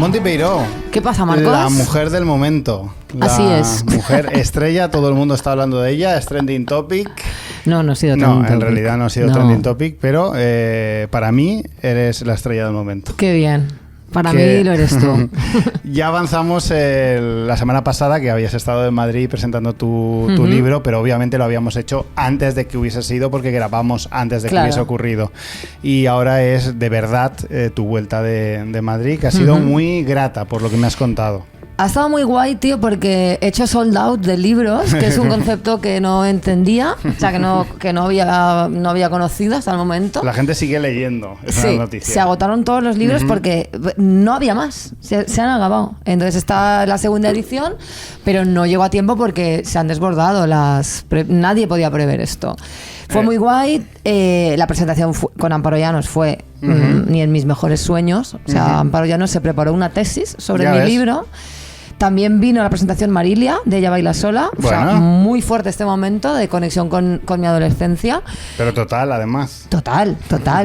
Monty Peiró. ¿Qué pasa, Marcos? La mujer del momento. Así es. Mujer estrella, todo el mundo está hablando de ella, es trending topic. No ha sido trending topic. No, en realidad no ha sido trending topic, pero para mí eres la estrella del momento. Qué bien. Para mí lo eres tú. Ya avanzamos la semana pasada que habías estado en Madrid presentando tu libro, pero obviamente lo habíamos hecho antes de que hubiese sido porque grabamos antes de que hubiese ocurrido. Y ahora es de verdad tu vuelta de Madrid, que ha sido muy grata por lo que me has contado. Ha estado muy guay, tío, porque he hecho sold out de libros, que es un concepto que no entendía, o sea, que no había conocido hasta el momento. La gente sigue leyendo esa noticia. Se agotaron todos los libros porque no había más, se han acabado. Entonces está la segunda edición, pero no llegó a tiempo porque se han desbordado nadie podía prever esto. Fue muy guay, la presentación con Amparo Llanos fue ni en mis mejores sueños. O sea, Amparo Llanos se preparó una tesis sobre mi libro. También vino la presentación Marilia, de Ella baila sola. Bueno. O sea, muy fuerte este momento de conexión con mi adolescencia. Pero total, además. Total,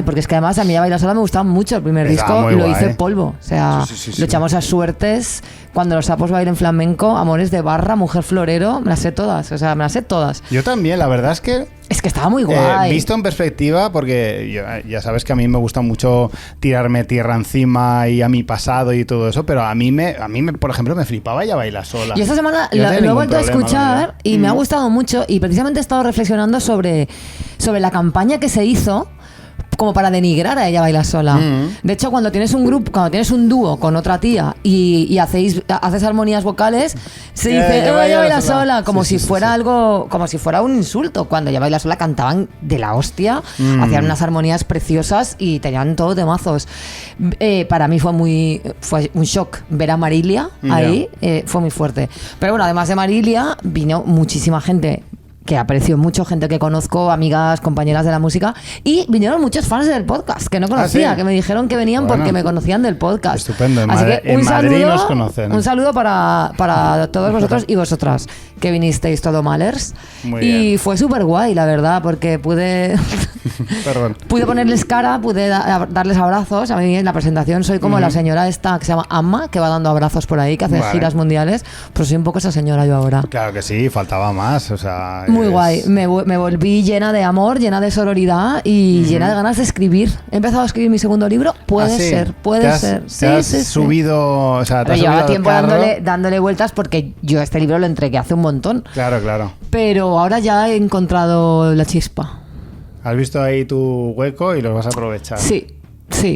porque es que además a mí Ella baila sola me gustaba mucho. El primer disco lo hice polvo. O sea, lo echamos a suertes. Cuando los sapos bailen flamenco, Amores de barra, Mujer florero, me las sé todas. O sea, me las sé todas. Yo también, la verdad es que... Es que estaba muy guay. Visto en perspectiva, porque ya sabes que a mí me gusta mucho tirarme tierra encima y a mi pasado y todo eso, pero a mí por ejemplo, me flipaba Ella baila sola. Y esta semana lo he vuelto a escuchar y me ha gustado mucho, y precisamente he estado reflexionando sobre la campaña que se hizo como para denigrar a Ella baila sola. De hecho, cuando tienes un grupo, cuando tienes un dúo con otra tía y haces armonías vocales, se dice Ella baila sola, como si fuera algo, como si fuera un insulto. Cuando Ella baila sola cantaban de la hostia, hacían unas armonías preciosas y tenían todos temazos. Para mí fue un shock ver a Marilia ahí, fue muy fuerte. Pero bueno, además de Marilia, vino muchísima gente que aprecio mucho, gente que conozco, amigas, compañeras de la música, y vinieron muchos fans del podcast que no conocía, que me dijeron que venían porque me conocían del podcast. Estupendo, Así que en Madrid nos conocen. Un saludo para todos vosotros y vosotras que vinisteis todo malers. Muy bien. Fue súper guay, la verdad, porque pude ponerles cara, pude darles abrazos. A mí en la presentación soy como la señora esta que se llama Amma, que va dando abrazos por ahí, que hace giras mundiales, pero soy un poco esa señora yo ahora. Claro que sí, faltaba más, o sea... Muy guay, me volví llena de amor, llena de sororidad y llena de ganas de escribir. He empezado a escribir mi segundo libro, puede ser. ¿Te has subido? O sea, ¿te has llevaba subido tiempo dándole vueltas porque yo este libro lo entregué hace un montón. Claro. Pero ahora ya he encontrado la chispa. Has visto ahí tu hueco y los vas a aprovechar. Sí,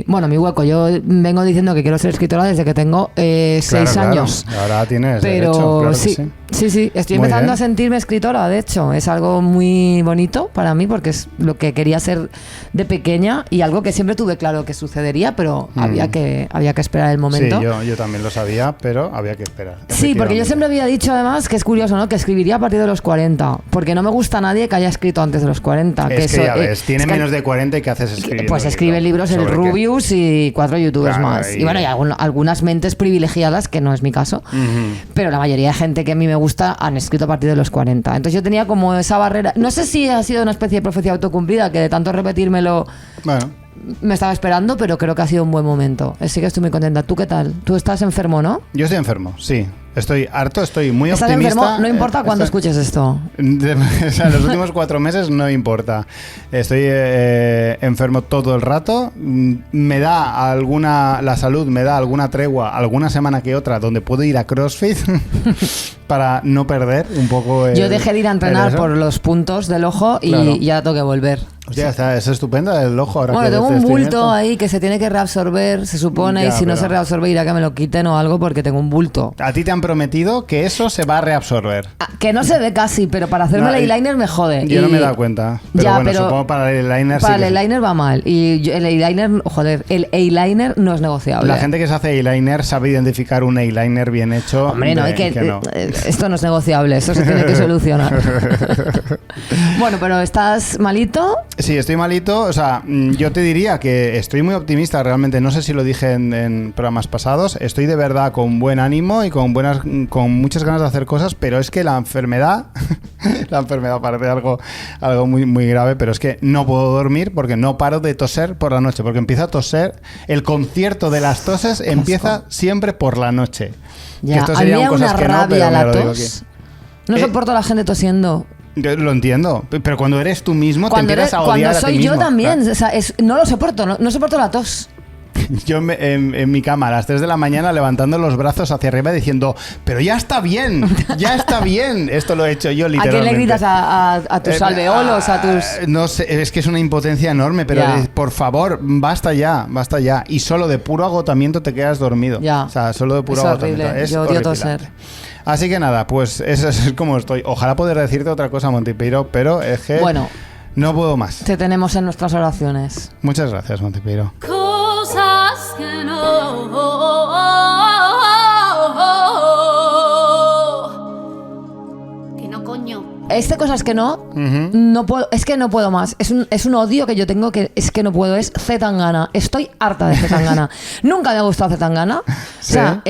bueno, mi hueco. Yo vengo diciendo que quiero ser escritora desde que tengo 6 años. Ahora tienes derecho, claro sí. Sí, estoy empezando a sentirme escritora, de hecho. Es algo muy bonito para mí porque es lo que quería ser de pequeña y algo que siempre tuve claro que sucedería, pero había que esperar el momento. Sí, yo también lo sabía, pero había que esperar. Sí, porque yo siempre había dicho además que es curioso, ¿no? Que escribiría a partir de los 40, porque no me gusta nadie que haya escrito antes de los 40. Ya ves, tiene menos de 40 y ¿qué haces escribiendo? Pues escribe libros el Rubius y 4 youtubers más. Y bueno, hay algunas mentes privilegiadas, que no es mi caso, pero la mayoría de gente que a mí me gusta han escrito a partir de los 40. Entonces yo tenía como esa barrera. No sé si ha sido una especie de profecía autocumplida, que de tanto repetírmelo me estaba esperando, pero creo que ha sido un buen momento. Así que estoy muy contenta. ¿Tú qué tal? ¿Tú estás enfermo, no? Yo estoy enfermo, sí. Estoy harto, estoy muy optimista. ¿Estás enfermo? No importa cuándo escuches esto. O sea, los últimos 4 meses no importa. Estoy enfermo todo el rato. La salud me da alguna tregua, alguna semana que otra, donde puedo ir a CrossFit para no perder un poco. Yo dejé de ir a entrenar por los puntos del ojo y ya tengo que volver. Hostia, es estupendo el ojo ahora. Bueno, tengo un bulto ahí que se tiene que reabsorber, se supone, y si no se reabsorbe irá que me lo quiten o algo porque tengo un bulto. A ti te han prometido que eso se va a reabsorber. Que no se ve casi, pero para hacerme el eyeliner me jode. Yo no me he dado cuenta. Pero supongo para el eyeliner sí. Para el eyeliner va mal. Y el eyeliner no es negociable. La gente que se hace eyeliner sabe identificar un eyeliner bien hecho. Hombre, no, esto no es negociable, eso se tiene que solucionar. Bueno, pero ¿estás malito? Sí, estoy malito. O sea, yo te diría que estoy muy optimista realmente. No sé si lo dije en programas pasados. Estoy de verdad con buen ánimo y con muchas ganas de hacer cosas, pero es que la enfermedad La enfermedad parece algo muy, muy grave, pero es que no puedo dormir porque no paro de toser por la noche, porque empiezo a toser. El concierto de las toses empieza siempre por la noche. Ya, esto sería una cosas que rabia no, pero la tos. No soporto a la gente tosiendo. Lo entiendo, pero cuando eres tú mismo te empiezas a odiar a ti mismo. Cuando soy yo también, o sea, no lo soporto, no soporto la tos. Yo en mi cama a las 3 de la mañana levantando los brazos hacia arriba diciendo, pero ya está bien, ya está bien. Esto lo he hecho yo literalmente. ¿A quién le gritas? ¿A tus alveolos? ¿A tus...? No sé, es que es una impotencia enorme, pero por favor, basta ya. Y solo de puro agotamiento te quedas dormido. Ya. O sea, solo de puro agotamiento. Horrible. Yo odio toser. Así que nada, pues eso es como estoy. Ojalá poder decirte otra cosa, Montipeiro, pero es que no puedo más. Te tenemos en nuestras oraciones. Muchas gracias, Montipeiro. Cosas que no. Que no, coño. Cosas que no, no puedo, es que no puedo más. Es un odio que yo tengo que es que no puedo. Es Zetangana. Estoy harta de Zetangana. Nunca me ha gustado Zetangana. ¿Sí? O sea,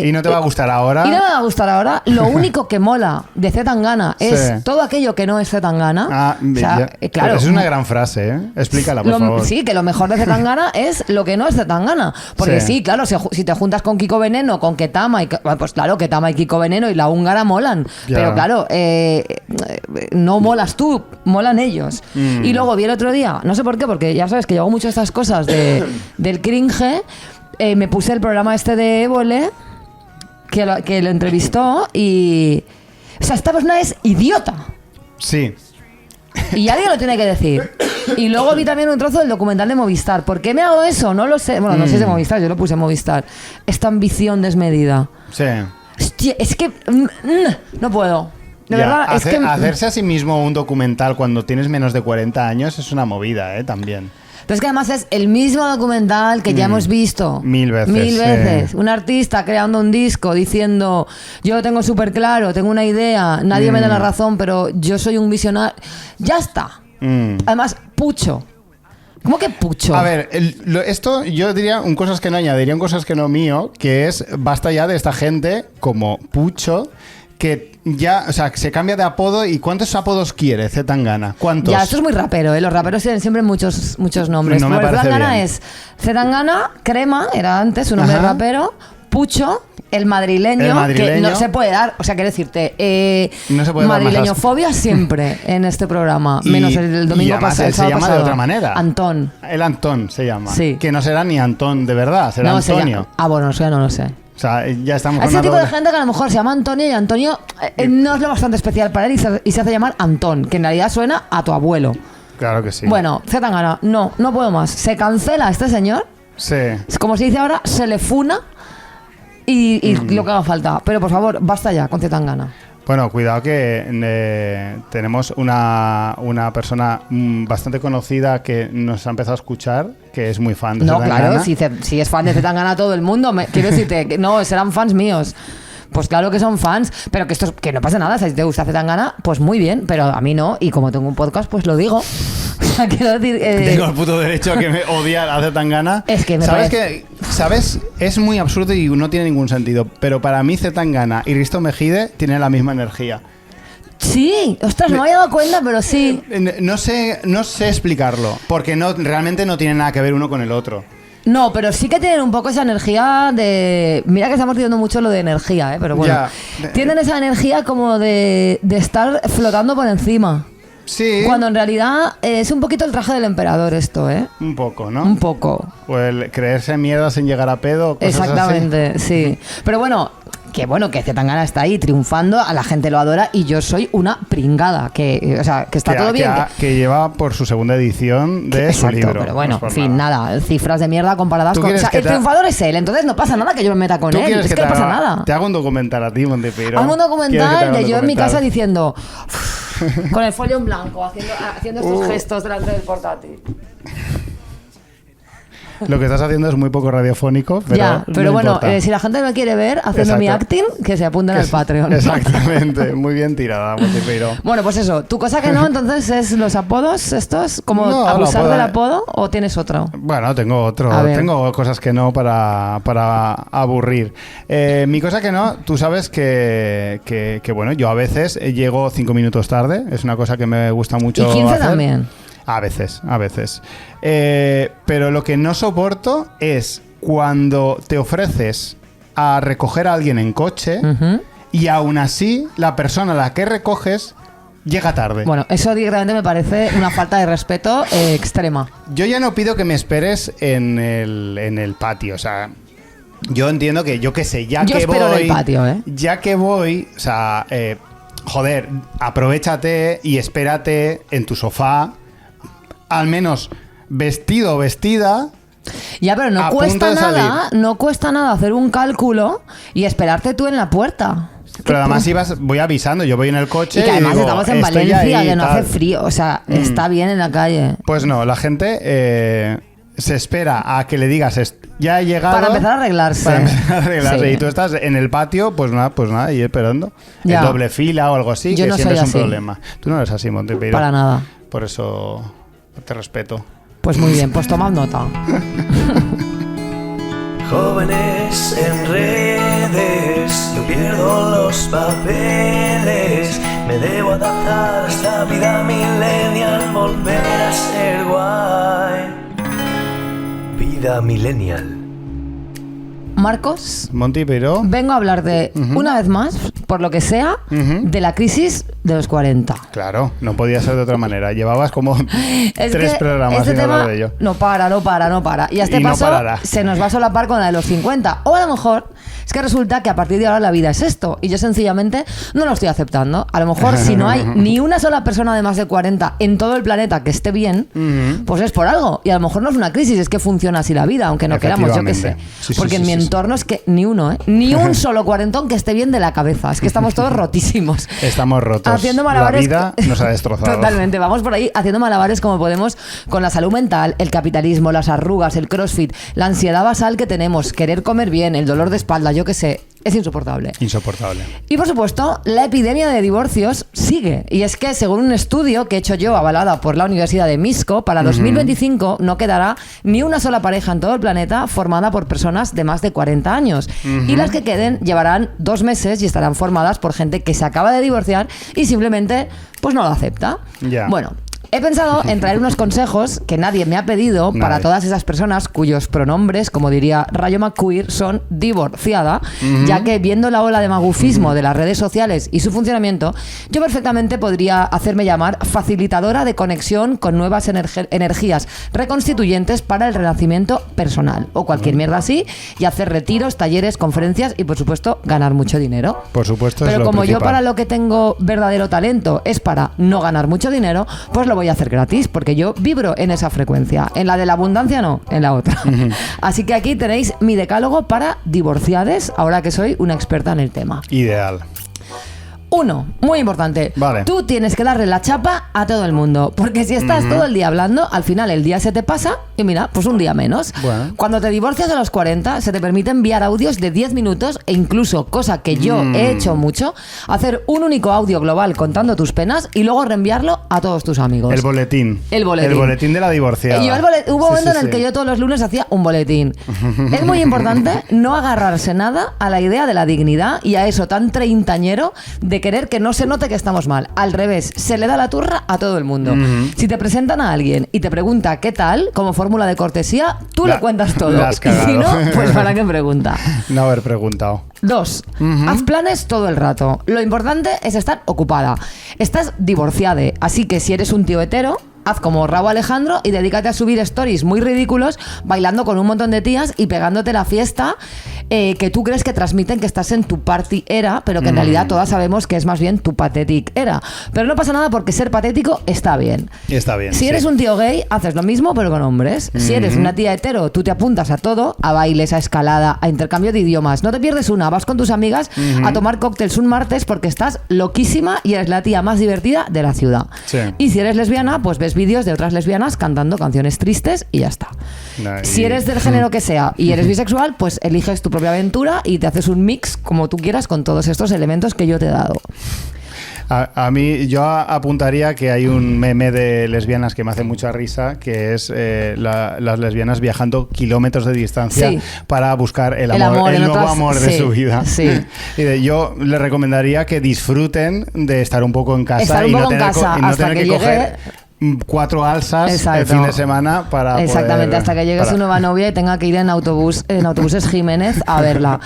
¿y no te va a gustar ahora? Y no me va a gustar ahora. Lo único que mola de Zetangana es todo aquello que no es Zetangana. O sea, claro. Es una gran frase, ¿eh? Explícala, por favor. Sí, que lo mejor de Zetangana es lo que no es Zetangana. Porque sí, claro, si te juntas con Kiko Veneno, con Ketama, pues claro, Ketama y Kiko Veneno y la húngara molan. Ya. Pero claro, no molas tú, molan ellos. Y luego vi el otro día, no sé por qué, porque ya sabes que yo hago mucho estas cosas del cringe, me puse el programa este de Évole, que lo entrevistó y... O sea, esta persona es idiota. Sí. Y alguien lo tiene que decir. Y luego vi también un trozo del documental de Movistar. ¿Por qué me hago eso? No lo sé. Bueno, no sé si es de Movistar, yo lo puse en Movistar. Esta ambición desmedida. Sí. Hostia, es que... no puedo. De verdad, hacerse a sí mismo un documental cuando tienes menos de 40 años es una movida, también. Pero es que además es el mismo documental que ya hemos visto. Mil veces. Un artista creando un disco diciendo, yo lo tengo súper claro, tengo una idea, nadie me da la razón, pero yo soy un visionario. Ya está. Además, pucho. ¿Cómo que pucho? A ver, esto yo diría cosas que no añadiría, cosas que no mío, que es basta ya de esta gente como Pucho, que ya, o sea, se cambia de apodo. ¿Y cuántos apodos quiere Zetangana? ¿Cuántos? Ya, esto es muy rapero, ¿eh? Los raperos tienen siempre muchos nombres. No me parece Zetangana bien. es Zetangana, Crema, era antes su nombre de rapero, Pucho, el madrileño, que no se puede dar, o sea, quiero decirte, no se puede madrileñofobia siempre en este programa, menos el domingo pasado. Él se llama de otra manera. Antón. El Antón se llama. Sí. Que no será ni Antón de verdad, será Antonio. Bueno, eso ya no lo sé. O sea, ya estamos ese tipo de gente que a lo mejor se llama Antonio y Antonio no es lo bastante especial para él y se hace llamar Antón, que en realidad suena a tu abuelo. Claro que sí. Bueno, Zetangana, no puedo más. Se cancela a este señor. Sí. Como se dice ahora, se le funa y lo que haga falta. Pero por favor, basta ya con Zetangana. Bueno, cuidado que tenemos una persona bastante conocida que nos ha empezado a escuchar, que es muy fan de Zetangana. Claro, si es fan de Zetangana todo el mundo, quiero decirte que no, serán fans míos. Pues claro que son fans, pero que no pasa nada. Si te gusta Zetangana, pues muy bien, pero a mí no. Y como tengo un podcast, pues lo digo. O sea, quiero decir... Tengo el puto derecho a que me odiar a Zetangana. Es que me ¿Sabes? Es muy absurdo y no tiene ningún sentido. Pero para mí Zetangana y Risto Mejide tienen la misma energía. Sí, ostras, no me había dado cuenta, pero sí. No sé explicarlo, porque realmente no tienen nada que ver uno con el otro. No, pero sí que tienen un poco esa energía de... Mira que estamos diciendo mucho lo de energía, pero bueno. Tienen esa energía como de estar flotando por encima. Sí. Cuando en realidad es un poquito el traje del emperador esto, ¿eh? Un poco, ¿no? Un poco. O el creerse mierda sin llegar a pedo. Exactamente, sí. Pero bueno, que Zetangana está ahí triunfando, a la gente lo adora y yo soy una pringada, que está todo bien. Que lleva por su segunda edición de su libro. Pero bueno, en fin, nada, cifras de mierda comparadas con... O sea, el triunfador es él, entonces no pasa nada que yo me meta con él, es que no pasa nada. Te hago un documental a ti, Montepeiro. Hago un documental de yo en mi casa diciendo... con el folio en blanco, haciendo estos gestos delante del portátil. Lo que estás haciendo es muy poco radiofónico, pero ya, pero no bueno, importa. si la gente me quiere ver haciendo Exacto. mi acting, que se apunten al Patreon. Exactamente, muy bien tirada, Montipeiro. Bueno, pues eso, tu cosa que no, entonces es los apodos estos, como No, abusar apodo, del apodo, o tienes otro. Bueno, tengo otro. A ver. Tengo cosas que no para aburrir. Mi cosa que no, tú sabes que bueno, yo a veces llego 5 minutos tarde. Es una cosa que me gusta mucho Y 15 hacer. también. A veces. Pero lo que no soporto es cuando te ofreces a recoger a alguien en coche y aún así la persona a la que recoges llega tarde. Bueno, eso directamente me parece una falta de respeto extrema. Yo ya no pido que me esperes en el patio, o sea, yo entiendo que, yo qué sé, Yo espero en el patio, ¿eh? Ya que voy, o sea, joder, aprovéchate y espérate en tu sofá, al menos vestido o vestida. Ya, pero no A cuesta punto de nada, no cuesta nada hacer un cálculo y esperarte tú en la puerta. Pero además voy avisando, yo voy en el coche Y que además digo, estamos en estoy Valencia, ahí, que no tal. hace frío, o sea, está bien en la calle. Pues no, la gente se espera a que le digas ya he llegado. Para empezar a arreglarse. Para empezar a arreglarse. Sí. Y tú estás en el patio, pues nada, y esperando. Ya. En doble fila o algo así, Yo que no siempre soy es un así. problema. Tú no eres así, Montepeiro. Para nada. Por eso te respeto. Pues muy bien, pues tomad nota. Jóvenes en redes, yo pierdo los papeles. Me debo adaptar a esta vida millennial, volver a ser guay. Vida millennial. Marcos, Montepeiro. vengo a hablarte una vez más, por lo que sea, de la crisis de los 40. Claro, no podía ser de otra manera. Llevabas como Es 3 que programas este sin tema hablar de ello. no para. Y a este Y no paso parará. se nos va a solapar con la de los 50. O a lo mejor es que resulta que a partir de ahora la vida es esto. Y yo sencillamente no lo estoy aceptando. A lo mejor si no hay ni una sola persona de más de 40 en todo el planeta que esté bien, pues es por algo. Y a lo mejor no es una crisis, es que funciona así la vida, aunque no queramos, yo qué sé. Sí, sí, Porque en sí, mi sí. entorno es que ni uno, ni un solo cuarentón que esté bien de la cabeza. Es que estamos todos rotísimos. Estamos rotos. Haciendo malabares. La vida nos ha destrozado. Totalmente. Vamos por ahí haciendo malabares como podemos con la salud mental, el capitalismo, las arrugas, el crossfit, la ansiedad basal que tenemos, querer comer bien, el dolor de espalda, yo qué sé. Es insoportable. Insoportable. Y por supuesto, la epidemia de divorcios sigue. Y es que, según un estudio que he hecho yo, avalada por la Universidad de Misco, para 2025 no quedará ni una sola pareja en todo el planeta formada por personas de más de 40 años. Y las que queden llevarán 2 meses y estarán formadas por gente que se acaba de divorciar y simplemente pues no lo acepta. Ya. Bueno. He pensado en traer unos consejos que nadie me ha pedido para Nadie. todas esas personas cuyos pronombres, como diría Rayo McQueer, son divorciada, ya que viendo la ola de magufismo de las redes sociales y su funcionamiento, yo perfectamente podría hacerme llamar facilitadora de conexión con nuevas energías reconstituyentes para el renacimiento personal o cualquier mierda así y hacer retiros, talleres, conferencias y por supuesto ganar mucho dinero. Por supuesto, es Pero lo como yo principal. para lo que tengo verdadero talento es para no ganar mucho dinero, pues lo voy a hacer gratis, porque yo vibro en esa frecuencia. En la de la abundancia no, en la otra. Así que aquí tenéis mi decálogo para divorciades, ahora que soy una experta en el tema. Ideal. 1, muy importante. Vale. Tú tienes que darle la chapa a todo el mundo, porque si estás todo el día hablando, al final el día se te pasa y mira, pues un día menos. Bueno. Cuando te divorcias a los 40, se te permite enviar audios de 10 minutos e incluso, cosa que yo he hecho mucho, hacer un único audio global contando tus penas y luego reenviarlo a todos tus amigos. El boletín. El boletín. El boletín de la divorciada. Yo hubo un Sí, momento sí, en el sí. que yo todos los lunes hacía un boletín. Es muy importante no agarrarse nada a la idea de la dignidad y a eso tan treintañero de querer que no se note que estamos mal. Al revés, se le da la turra a todo el mundo. Si te presentan a alguien y te pregunta qué tal, como fórmula de cortesía, tú le cuentas todo. la has Y si no, cagado. pues para qué pregunta. No haber preguntado. 2. Haz planes todo el rato. Lo importante es estar ocupada. Estás divorciada, así que si eres un tío hetero, haz como Rauw Alejandro y dedícate a subir stories muy ridículos bailando con un montón de tías y pegándote la fiesta que tú crees que transmiten que estás en tu party era, pero que en realidad todas sabemos que es más bien tu pathetic era. Pero no pasa nada porque ser patético está bien. Está bien. Si eres un tío gay, haces lo mismo pero con hombres. Si eres una tía hetero, tú te apuntas a todo, a bailes, a escalada, a intercambio de idiomas. No te pierdes una, vas con tus amigas a tomar cócteles un martes porque estás loquísima y eres la tía más divertida de la ciudad. Sí. Y si eres lesbiana, pues ves vídeos de otras lesbianas cantando canciones tristes y ya está. Si eres del género que sea y eres bisexual, pues eliges tu propia aventura y te haces un mix como tú quieras con todos estos elementos que yo te he dado. A mí, yo apuntaría que hay un meme de lesbianas que me hace mucha risa, que es las lesbianas viajando kilómetros de distancia para buscar el nuevo amor de su vida. Sí. Y yo le recomendaría que disfruten de estar un poco en casa y no tener que coger 4 alzas el fin de semana para exactamente, hasta que llegue su nueva novia y tenga que ir en autobuses Jiménez a verla.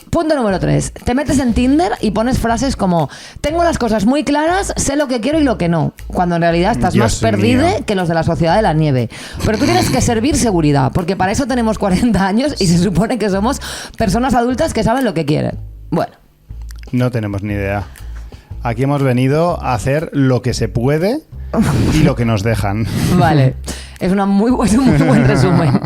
Punto número 3. Te metes en Tinder y pones frases como: tengo las cosas muy claras, sé lo que quiero y lo que no. Cuando en realidad estás más perdido que los de la Sociedad de la Nieve. Pero tú tienes que servir seguridad, porque para eso tenemos 40 años y se supone que somos personas adultas que saben lo que quieren. Bueno. No tenemos ni idea. Aquí hemos venido a hacer lo que se puede y lo que nos dejan. Vale. Es un muy buen resumen.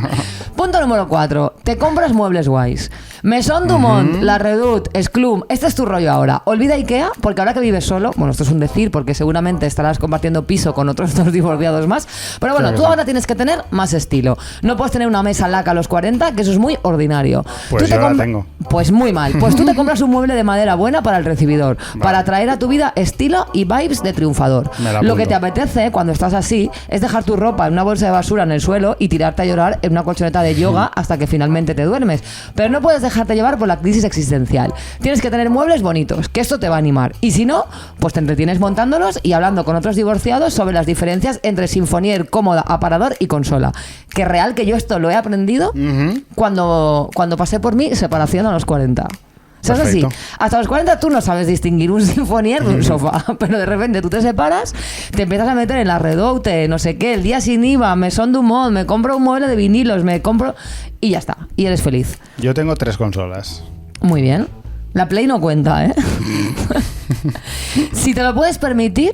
Punto número 4. Te compras muebles guays. Maison Dumont, La Redoute, Esclum. Este es tu rollo ahora. Olvida Ikea, porque ahora que vives solo, bueno, esto es un decir, porque seguramente estarás compartiendo piso con otros 2 divorciados más, pero bueno, tú ahora tienes que tener más estilo. No puedes tener una mesa laca a los 40, que eso es muy ordinario. Pues yo la tengo. Pues muy mal. Pues tú te compras un mueble de madera buena para el recibidor, para traer a tu vida estilo y vibes de triunfador. Lo que te apetece cuando estás así es dejar tu ropa en una bolsa de basura en el suelo y tirarte a llorar en una colchoneta de yoga hasta que finalmente te duermes. Pero no puedes dejarte llevar por la crisis existencial. Tienes que tener muebles bonitos, que esto te va a animar. Y si no, pues te entretienes montándolos y hablando con otros divorciados sobre las diferencias entre sinfonier, cómoda, aparador y consola. Que real que yo esto lo he aprendido cuando pasé por mi separación a los 40. ¿Sabes así? Hasta los 40 tú no sabes distinguir un sinfonier de un sofá, pero de repente tú te separas, te empiezas a meter en La Redoute, no sé qué, el día sin IVA, Maison Dumont, me compro un mueble de vinilos, y ya está, y eres feliz. Yo tengo 3 consolas. Muy bien. La Play no cuenta, ¿eh? Si te lo puedes permitir,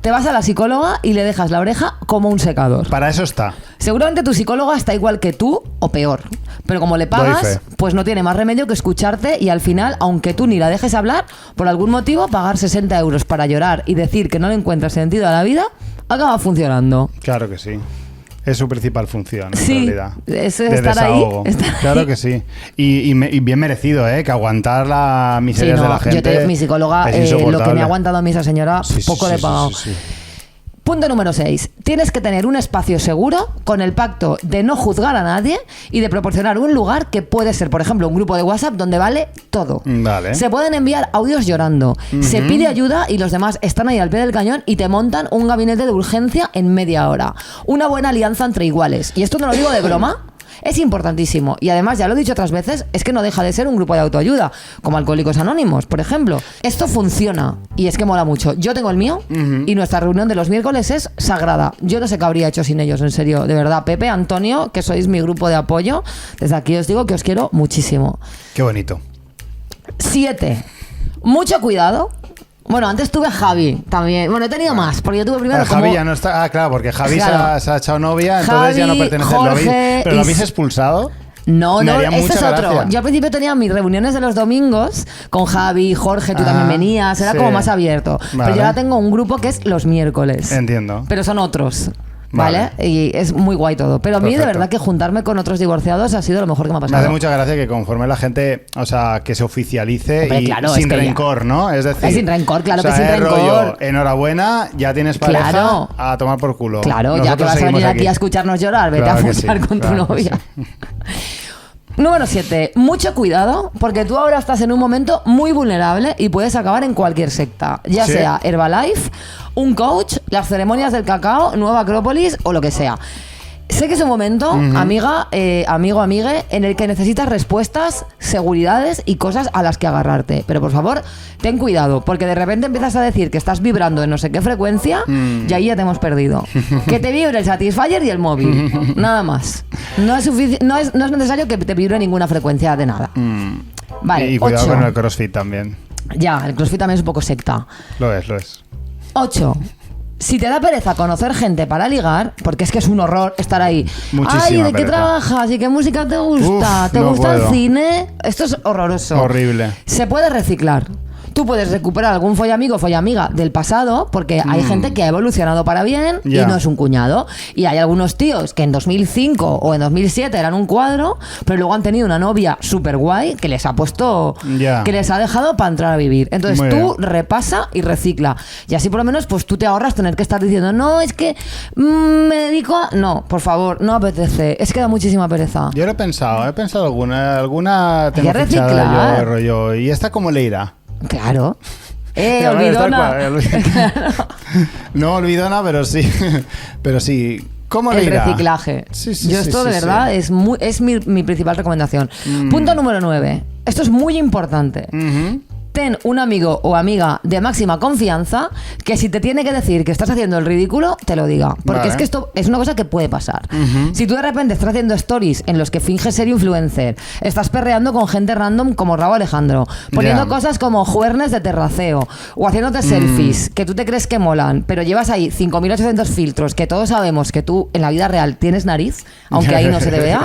te vas a la psicóloga y le dejas la oreja como un secador. Para eso está. Seguramente tu psicóloga está igual que tú o peor. Pero como le pagas, pues no tiene más remedio que escucharte y al final, aunque tú ni la dejes hablar, por algún motivo, pagar 60 euros para llorar y decir que no le encuentras sentido a la vida, acaba funcionando. Claro que sí. Es su principal función, en realidad. Es de estar desahogo. ahí. Claro que sí. Y bien merecido, que aguantar las miserias de la gente. Mi psicóloga, lo que me ha aguantado a mí esa señora, poco le he pagado. Sí. Punto número 6. Tienes que tener un espacio seguro con el pacto de no juzgar a nadie y de proporcionar un lugar que puede ser, por ejemplo, un grupo de WhatsApp donde vale todo. Vale. Se pueden enviar audios llorando. Se pide ayuda y los demás están ahí al pie del cañón y te montan un gabinete de urgencia en media hora. Una buena alianza entre iguales. Y esto no lo digo de broma. Es importantísimo. Y además, ya lo he dicho otras veces, es que no deja de ser un grupo de autoayuda, como Alcohólicos Anónimos, por ejemplo. Esto funciona y es que mola mucho. Yo tengo el mío y nuestra reunión de los miércoles es sagrada. Yo no sé qué habría hecho sin ellos, en serio. De verdad, Pepe, Antonio, que sois mi grupo de apoyo, desde aquí os digo que os quiero muchísimo. Qué bonito. 7. Mucho cuidado. Bueno, antes tuve a Javi también. Bueno, he tenido más, porque yo tuve primero Javi ya no está... Ah, claro, porque Javi se ha echado novia, entonces Javi, ya no pertenece Jorge, al lobby. ¿Pero lo habéis expulsado? No, este es otro. Gracia. Yo al principio tenía mis reuniones de los domingos con Javi, Jorge, tú también venías, era como más abierto. Vale. Pero yo ahora tengo un grupo que es los miércoles. Entiendo. Pero son otros. ¿Vale? Y es muy guay todo. Pero a mí, de verdad, que juntarme con otros divorciados ha sido lo mejor que me ha pasado. Me hace mucha gracia que conforme la gente, o sea, que se oficialice. Hombre, y claro, sin rencor, ¿no? Es decir, sin rencor, claro, o sea, que sin rencor. Rollo, enhorabuena, ya tienes pareja, claro, a tomar por culo. Claro, nosotros ya que vas a venir aquí a escucharnos llorar, vete a follar con tu novia. Número 7. Mucho cuidado, porque tú ahora estás en un momento muy vulnerable y puedes acabar en cualquier secta, ya sea Herbalife, un coach, las ceremonias del cacao, Nueva Acrópolis o lo que sea. Sé que es un momento, amiga, amigo, amigue, en el que necesitas respuestas, seguridades y cosas a las que agarrarte. Pero por favor, ten cuidado, porque de repente empiezas a decir que estás vibrando en no sé qué frecuencia y ahí ya te hemos perdido. Que te vibre el Satisfyer y el móvil. Nada más. No es necesario que te vibre ninguna frecuencia de nada. Vale, y cuidado 8. con el CrossFit también. Ya, el CrossFit también es un poco secta. Lo es. 8. Si te da pereza conocer gente para ligar, porque es que es un horror estar ahí. Muchísima Ay, ¿de qué pereza. trabajas? ¿Y qué música te gusta? Uf, ¿Te no gusta puedo. el cine? Esto es horroroso. Horrible. Se puede reciclar. Tú puedes recuperar algún follamigo o follamiga del pasado, porque hay gente que ha evolucionado para bien Ya. y no es un cuñado. Y hay algunos tíos que en 2005 o en 2007 eran un cuadro, pero luego han tenido una novia súper guay que les ha puesto, Ya. que les ha dejado para entrar a vivir. Entonces Muy tú bien. repasa y recicla. Y así por lo menos pues tú te ahorras tener que estar diciendo, no, es que me dedico a... No, por favor, no apetece. Es que da muchísima pereza. Yo lo he pensado alguna tengo que fichada reciclar. yo, rollo. ¿Y esta cómo le irá? Claro. Ya, vale, Olvidona. tal cual. No olvidona, pero sí. Pero sí. ¿Cómo le El irá? reciclaje. Sí, Yo esto de sí. verdad es mi principal recomendación. Punto número 9. Esto es muy importante. Ten un amigo o amiga de máxima confianza que si te tiene que decir que estás haciendo el ridículo, te lo diga. Porque Vale. es que esto es una cosa que puede pasar. Si tú de repente estás haciendo stories en los que finges ser influencer, estás perreando con gente random como Raúl Alejandro, poniendo Ya. cosas como juernes de terraceo o haciéndote selfies que tú te crees que molan, pero llevas ahí 5.800 filtros que todos sabemos que tú en la vida real tienes nariz, aunque ahí no se te vea,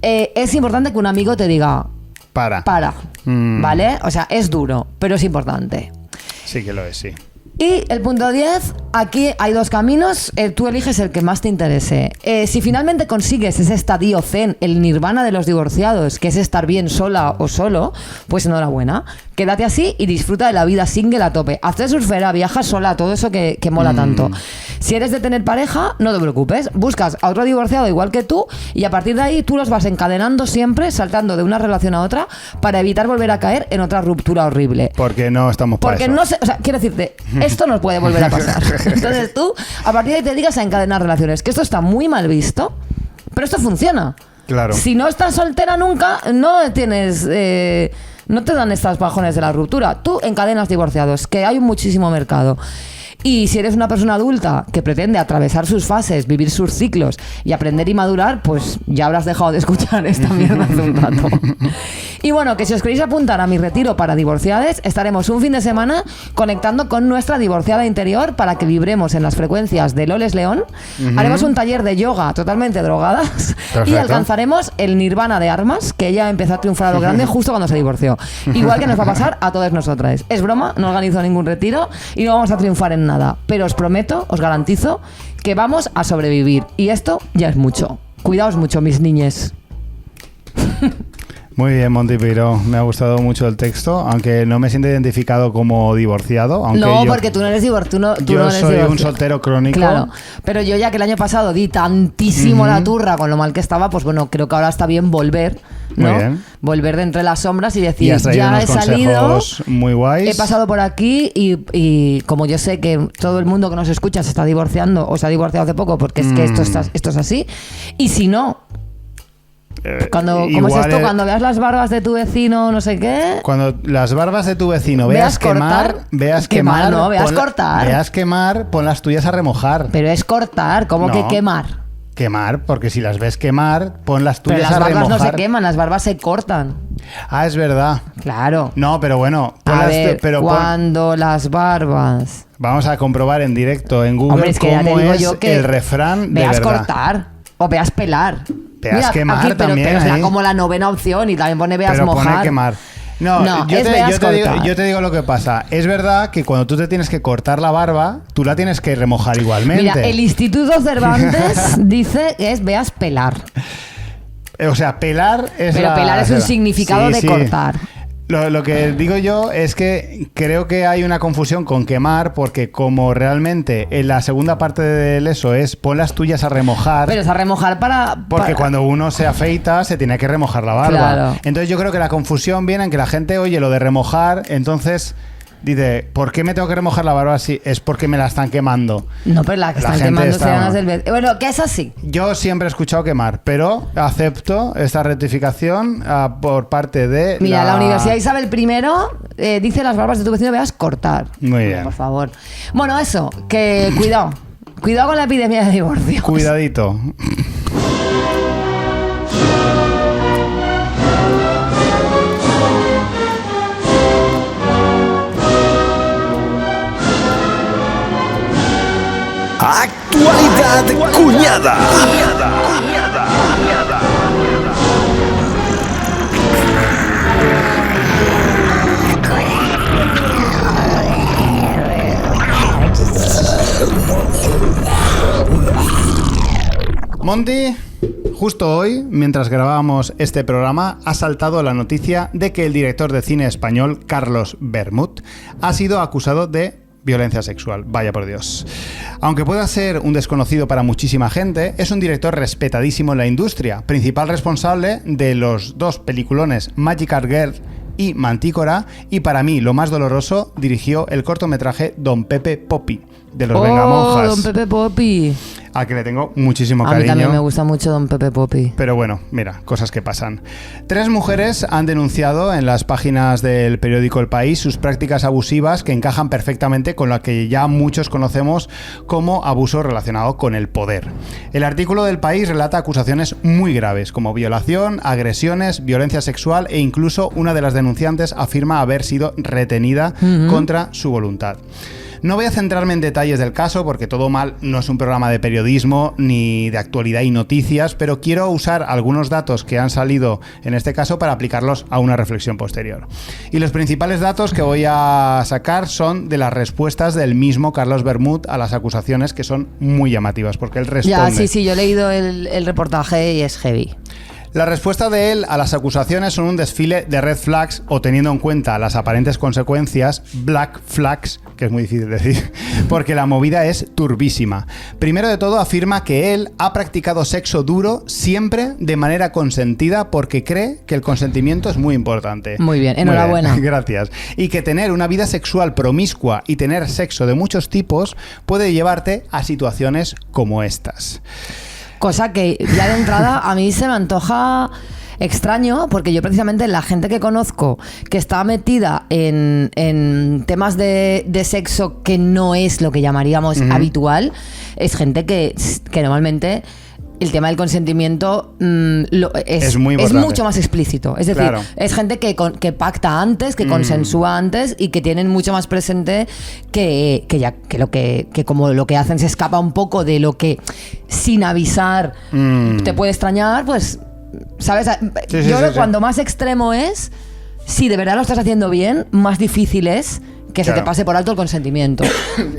es importante que un amigo te diga... Para. ¿Vale? O sea, es duro, pero es importante. Sí que lo es, sí. Y el punto 10, aquí hay dos caminos, tú eliges el que más te interese. Si finalmente consigues ese estadio zen, el nirvana de los divorciados, que es estar bien sola o solo, pues enhorabuena. Quédate así y disfruta de la vida single a tope. Hazte surfera, viaja sola, todo eso que mola tanto. Si eres de tener pareja, no te preocupes. Buscas a otro divorciado igual que tú y a partir de ahí tú los vas encadenando siempre, saltando de una relación a otra para evitar volver a caer en otra ruptura horrible. Porque no estamos para Porque eso. no sé, o sea, quiero decirte, esto no puede volver a pasar. Entonces tú, a partir de ahí te digas a encadenar relaciones, que esto está muy mal visto, pero esto funciona. Claro. Si no estás soltera nunca, no tienes... no te dan estas bajones de la ruptura. Tú encadenas divorciados, que hay muchísimo mercado. Y si eres una persona adulta que pretende atravesar sus fases, vivir sus ciclos y aprender y madurar, pues ya habrás dejado de escuchar esta mierda hace un rato. Y bueno, que si os queréis apuntar a mi retiro para divorciades, estaremos un fin de semana conectando con nuestra divorciada interior para que vibremos en las frecuencias de Loles León. Haremos un taller de yoga totalmente drogadas. Perfecto. Y alcanzaremos el nirvana de armas, que ella empezó a triunfar a lo grande justo cuando se divorció. Igual que nos va a pasar a todas nosotras. Es broma, no organizo ningún retiro y no vamos a triunfar en nada. Pero os prometo, os garantizo que vamos a sobrevivir. Y esto ya es mucho. Cuidaos mucho, mis niñes. Muy bien, Monty Piro. Me ha gustado mucho el texto, aunque no me siento identificado como divorciado. Aunque No, yo, porque tú no eres divorciado. yo soy un soltero crónico. Claro, pero yo ya que el año pasado di tantísimo la turra con lo mal que estaba, pues bueno, creo que ahora está bien volver, ¿no? Muy bien. Volver de entre las sombras y decir, Y has traído ya unos he salido, consejos muy guays. he pasado por aquí y como yo sé que todo el mundo que nos escucha se está divorciando o se ha divorciado hace poco, porque es que esto es así, y si no... ¿Cómo es igual esto? Cuando veas las barbas de tu vecino, no sé qué. Cuando las barbas de tu vecino Veas veas quemar, cortar. veas Quemar, quemar, no, veas cortar. Veas quemar, pon las tuyas a remojar. Pero es cortar, ¿cómo No. que quemar? Quemar, porque si las ves quemar, pon las Pero tuyas las a barbas remojar. no se queman, las barbas se cortan. Ah, es verdad. Claro. No, pero bueno, pon A las- ver, pero pon- cuando las barbas... vamos a comprobar en directo en Google Hombre, es que ya te cómo digo es yo que el refrán de veas verdad. cortar o veas pelar. Veas quemar también, pero será ¿eh? como la novena opción y también pone veas Pero pone mojar. quemar. No, No, yo, es veas cortar. yo te digo lo que pasa. Es verdad que cuando tú te tienes que cortar la barba, tú la tienes que remojar igualmente. Mira, el Instituto Cervantes dice que es veas pelar. O sea, pelar es Pero pelar es un significado de cortar. Lo que digo yo es que creo que hay una confusión con quemar, porque como realmente en la segunda parte del eso es pon las tuyas a remojar. Pero es a remojar Porque cuando uno se afeita se tiene que remojar la barba. Claro. Entonces yo creo que la confusión viene en que la gente oye lo de remojar, entonces Dice, ¿por qué me tengo que remojar la barba así? Es porque me la están quemando. No, pero la que están quemando se ganas del vez. Bueno, que es así. Yo siempre he escuchado quemar, pero acepto esta rectificación por parte de... Mira, la Universidad Isabel I dice las barbas de tu vecino veas cortar. Muy bien. Por favor. Bueno, eso, que cuidado. Cuidado con la epidemia de divorcios. Cuidadito. Actualidad cuñada. Monty, justo hoy, mientras grabábamos este programa, ha saltado la noticia de que el director de cine español, Carlos Bermud, ha sido acusado de violencia sexual. Vaya por Dios. Aunque pueda ser un desconocido para muchísima gente, es un director respetadísimo en la industria, principal responsable de los 2 peliculones Magical Girl y Mantícora, y para mí, lo más doloroso, dirigió el cortometraje Don Pepe Poppy, de los Vengamonjas. Don Pepe Poppy. Al que le tengo muchísimo cariño. A mí también me gusta mucho Don Pepe Poppy. Pero bueno, mira, cosas que pasan. 3 mujeres han denunciado en las páginas del periódico El País sus prácticas abusivas que encajan perfectamente con lo que ya muchos conocemos como abuso relacionado con el poder. El artículo del País relata acusaciones muy graves, como violación, agresiones, violencia sexual e incluso una de las denunciantes afirma haber sido retenida contra su voluntad. No voy a centrarme en detalles del caso porque Todo Mal no es un programa de periodismo ni de actualidad y noticias, pero quiero usar algunos datos que han salido en este caso para aplicarlos a una reflexión posterior. Y los principales datos que voy a sacar son de las respuestas del mismo Carlos Bermud a las acusaciones, que son muy llamativas porque él responde. Ya, sí, yo he leído el reportaje y es heavy. La respuesta de él a las acusaciones son un desfile de red flags o, teniendo en cuenta las aparentes consecuencias, black flags, que es muy difícil decir, porque la movida es turbísima. Primero de todo, afirma que él ha practicado sexo duro siempre de manera consentida porque cree que el consentimiento es muy importante. Muy bien, enhorabuena. Muy bien, gracias. Y que tener una vida sexual promiscua y tener sexo de muchos tipos puede llevarte a situaciones como estas. Cosa que ya de entrada a mí se me antoja extraño, porque yo precisamente la gente que conozco que está metida en temas de sexo que no es lo que llamaríamos habitual, es gente que normalmente el tema del consentimiento es mucho más explícito. Es decir, claro, es gente que pacta antes, que consensúa antes y que tienen mucho más presente que como lo que hacen se escapa un poco de lo que sin avisar te puede extrañar, pues, ¿sabes? Yo creo que cuando más extremo es, si de verdad lo estás haciendo bien, más difícil es que se te pase por alto el consentimiento.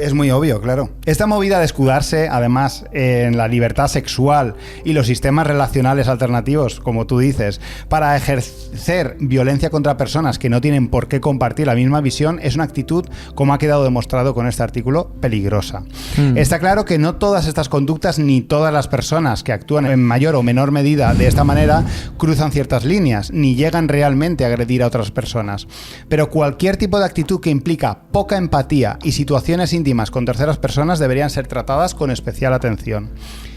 Es muy obvio, claro. Esta movida de escudarse, además, en la libertad sexual y los sistemas relacionales alternativos, como tú dices, para ejercer violencia contra personas que no tienen por qué compartir la misma visión, es una actitud, como ha quedado demostrado con este artículo, peligrosa. Está claro que no todas estas conductas ni todas las personas que actúan en mayor o menor medida de esta manera cruzan ciertas líneas, ni llegan realmente a agredir a otras personas. Pero cualquier tipo de actitud que implica poca empatía y situaciones íntimas con terceras personas deberían ser tratadas con especial atención.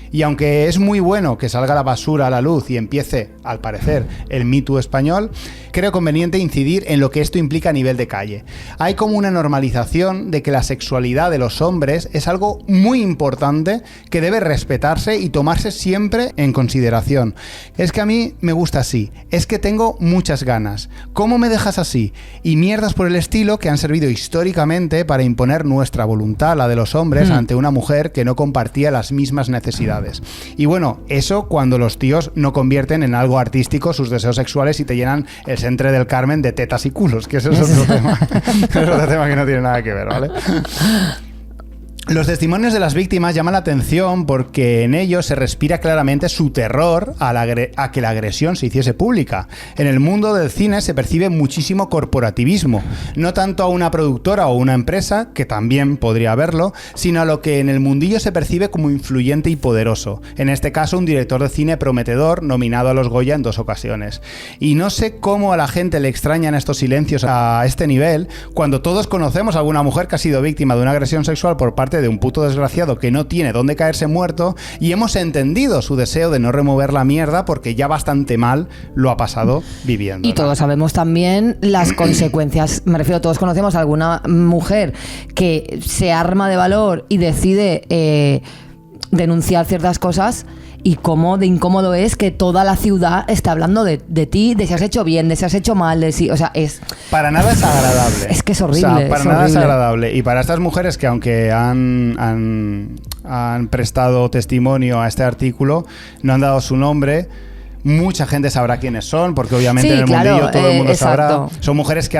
Y aunque es muy bueno que salga la basura a la luz y empiece, al parecer, el Me Too español, creo conveniente incidir en lo que esto implica a nivel de calle. Hay como una normalización de que la sexualidad de los hombres es algo muy importante que debe respetarse y tomarse siempre en consideración. Es que a mí me gusta así, es que tengo muchas ganas. ¿Cómo me dejas así? Y mierdas por el estilo que han servido históricamente para imponer nuestra voluntad, la de los hombres, ante una mujer que no compartía las mismas necesidades. Y bueno, eso cuando los tíos no convierten en algo artístico sus deseos sexuales y te llenan el Centre del Carmen de tetas y culos, que eso es otro tema. Es otro tema que no tiene nada que ver, ¿vale? Los testimonios de las víctimas llaman la atención porque en ellos se respira claramente su terror a que la agresión se hiciese pública. En el mundo del cine se percibe muchísimo corporativismo, no tanto a una productora o una empresa, que también podría haberlo, sino a lo que en el mundillo se percibe como influyente y poderoso. En este caso, un director de cine prometedor, nominado a los Goya en 2 ocasiones. Y no sé cómo a la gente le extrañan estos silencios a este nivel, cuando todos conocemos a alguna mujer que ha sido víctima de una agresión sexual por parte de un puto desgraciado que no tiene dónde caerse muerto, y hemos entendido su deseo de no remover la mierda porque ya bastante mal lo ha pasado viviendo. Y todos sabemos también las consecuencias. Me refiero, todos conocemos a alguna mujer que se arma de valor y decide denunciar ciertas cosas, y cómo de incómodo es que toda la ciudad está hablando de ti, de si has hecho bien, de si has hecho mal, de si, o sea, es... Para nada es agradable. Es que es horrible. O sea, para nada es agradable. Y para estas mujeres que aunque han prestado testimonio a este artículo, no han dado su nombre... Mucha gente sabrá quiénes son, porque obviamente en el mundillo todo el mundo sabrá. Son mujeres que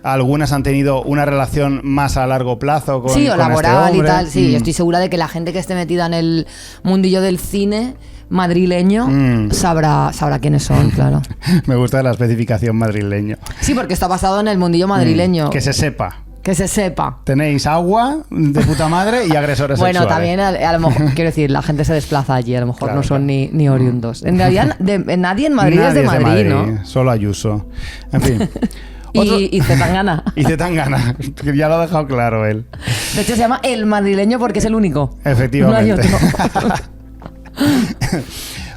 algunas han tenido una relación más a largo plazo con o laboral este hombre. Y tal. Sí, yo estoy segura de que la gente que esté metida en el mundillo del cine madrileño sabrá quiénes son, claro. Me gusta la especificación madrileño. Sí, porque está basado en el mundillo madrileño. Que se sepa. Que se sepa. Tenéis agua de puta madre y agresores sexuales. Bueno, también a lo mejor, quiero decir, la gente se desplaza allí, a lo mejor claro, no son ni oriundos. En realidad, nadie en Madrid es de Madrid, ¿no? Solo Ayuso. En fin. Y Zetangana. Y Zetangana, que ya lo ha dejado claro él. De hecho, se llama El Madrileño porque es el único. Efectivamente. No hay otro.